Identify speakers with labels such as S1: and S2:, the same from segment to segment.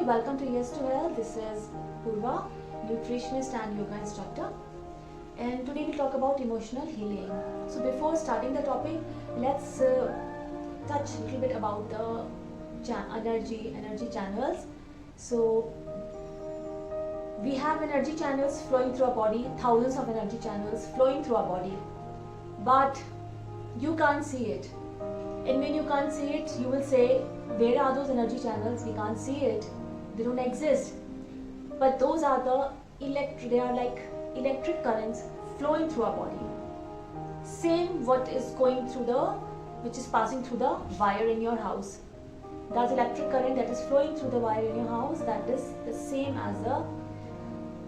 S1: welcome to Yes to Health. This is Purva, nutritionist and yoga instructor. And today we'll talk about emotional healing. So before starting the topic, let's touch a little bit about the energy channels. So we have energy channels flowing through our body, thousands of energy channels flowing through our body, but you can't see it. And when you can't see it, you will say, where are those energy channels? We can't see it. They don't exist. But those are they are like electric currents flowing through our body. Same what is going through which is passing through the wire in your house. That electric current that is flowing through the wire in your house, that is the same as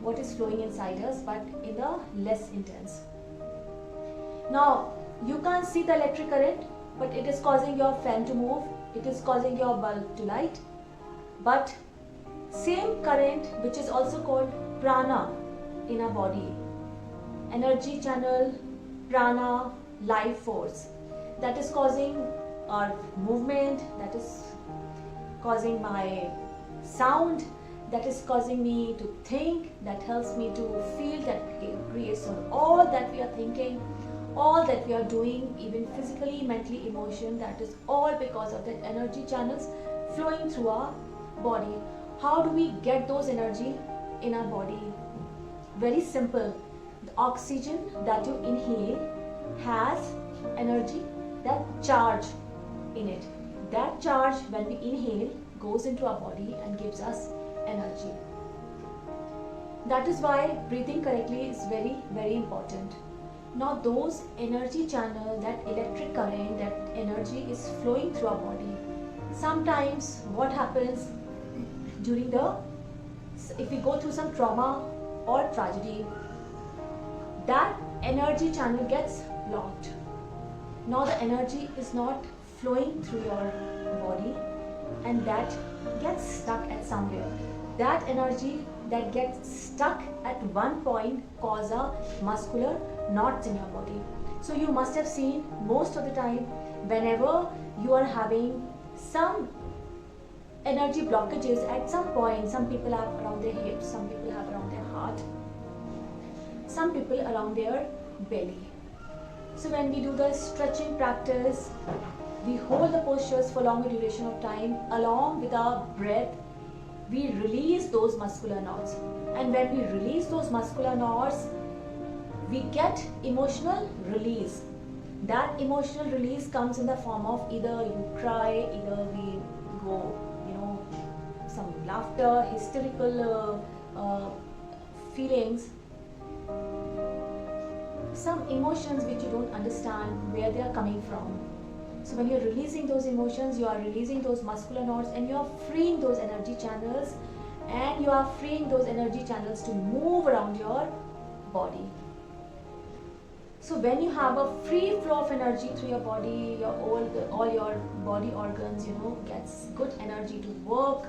S1: what is flowing inside us, but in the less intense. Now, you can't see the electric current, but it is causing your fan to move, it is causing your bulb to light. But same current, which is also called prana in our body, energy channel, prana, life force, that is causing our movement, that is causing my sound, that is causing me to think, that helps me to feel, that creates all that we are thinking, all that we are doing, even physically, mentally, emotion, that is all because of the energy channels flowing through our body. How do we get those energy in our body? Very simple. The oxygen that you inhale has energy, that charge in it. That charge, when we inhale, goes into our body and gives us energy. That is why breathing correctly is very, very important. Now those energy channel, that electric current, that energy is flowing through our body. Sometimes what happens if we go through some trauma or tragedy, that energy channel gets blocked. Now the energy is not flowing through your body, and that gets stuck at somewhere. That energy that gets stuck at one point cause a muscular knots in your body. So you must have seen most of the time, whenever you are having some energy blockages at some point, some people have around their hips, some people have around their heart, some people around their belly. So when we do the stretching practice, we hold the postures for longer duration of time. Along with our breath, we release those muscular knots. And when we release those muscular knots, we get emotional release. That emotional release comes in the form of either you cry, either we go, some laughter, hysterical feelings, some emotions which you don't understand where they are coming from. So when you're releasing those emotions, you are releasing those muscular knots, and you are freeing those energy channels, and you are freeing those energy channels to move around your body. So when you have a free flow of energy through your body, all your body organs, gets good energy to work.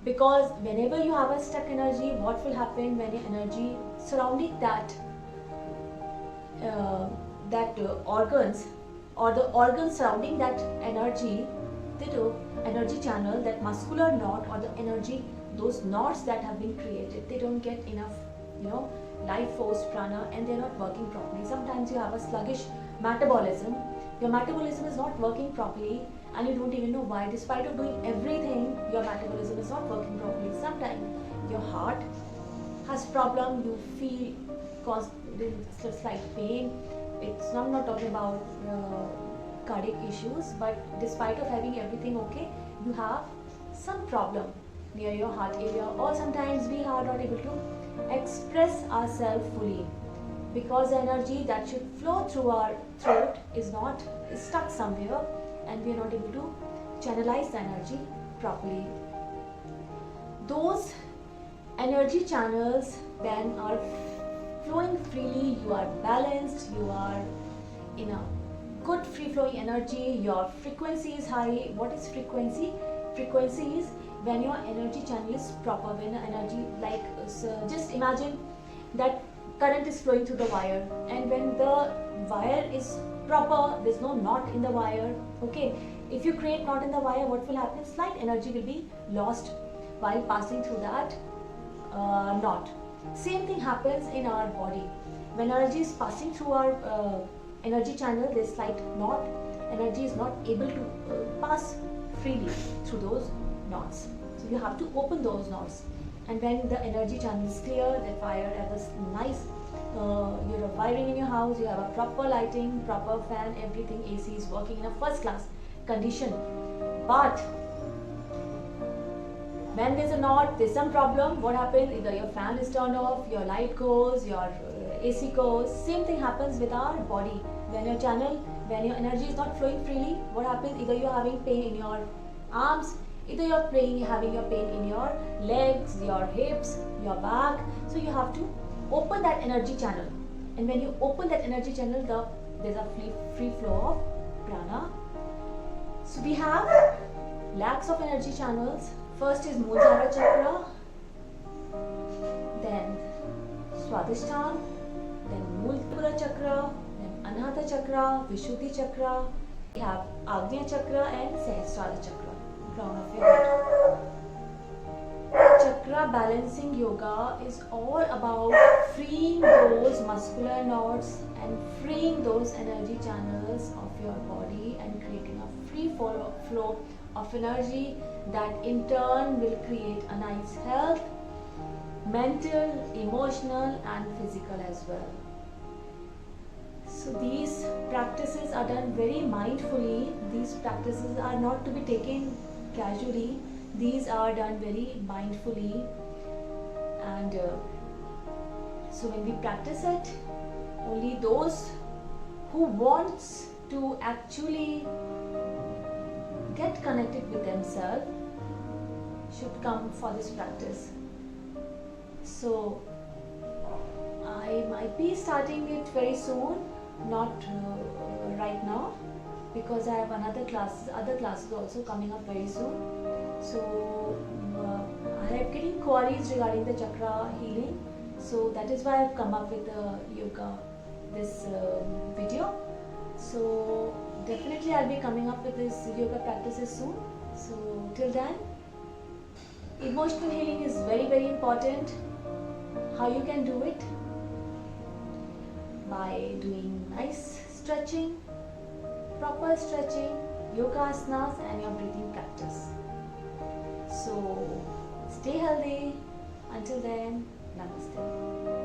S1: Because whenever you have a stuck energy, what will happen when your energy surrounding that organs, or the organs surrounding that energy, energy channel, that muscular knot, or the energy, those knots that have been created, they don't get enough, life force, prana, and they're not working properly. Sometimes you have a sluggish metabolism. Your metabolism is not working properly, and you don't even know why. Despite of doing everything, your metabolism is not working properly. Sometimes your heart has problem. You feel slight pain. I'm not talking about cardiac issues, but despite of having everything okay, you have some problem near your heart area, or sometimes we are not able to express ourselves fully because the energy that should flow through our throat is stuck somewhere, and we are not able to channelize the energy properly. Those energy channels, when are flowing freely, you are balanced, you are in a good free flowing energy, your frequency is high. What is frequency? Frequency is when your energy channel is proper, when the energy, just imagine that current is flowing through the wire, and when the wire is proper, there's no knot in the wire, okay? If you create knot in the wire, what will happen? Slight energy will be lost. while passing through that knot. Same thing happens in our body. When energy is passing through our energy channel, this slight knot, energy is not able to pass freely through those knots. So you have to open those knots. And when the energy channel is clear, the fire has this nice, you're wiring in your house, you have a proper lighting, proper fan, everything, AC is working in a first class condition. But when there's a knot, there's some problem, what happens? Either your fan is turned off, your light goes, your AC goes. Same thing happens with our body. When your channel, when your energy is not flowing freely, what happens? Either you're having pain in your arms, either you're having your pain in your legs, your hips, your back. So you have to open that energy channel. And when you open that energy channel, there's a free flow of prana. So we have lakhs of energy channels. First is Muladhara chakra, then Swadhisthana, then Mulapura chakra, then Anahata chakra, Vishuddhi chakra. We have Agnya chakra and Sahasrara chakra, crown of your head. Chakra balancing yoga is all about freeing those muscular knots and freeing those energy channels of your body and creating a free flow of energy that in turn will create a nice health, mental, emotional and physical as well. So these practices are done very mindfully. These practices are not to be taken casually. These are done very mindfully, and so when we practice it, only those who wants to actually get connected with themselves should come for this practice. So I might be starting it very soon, not right now, because I have other classes also coming up very soon. So I am getting queries regarding the chakra healing, so that is why I have come up with this video. So definitely I'll be coming up with this yoga practices soon. So till then, emotional healing is very, very important. How you can do it? By doing nice stretching, proper stretching, yoga asanas and your breathing practice. So stay healthy. Until then, namaste.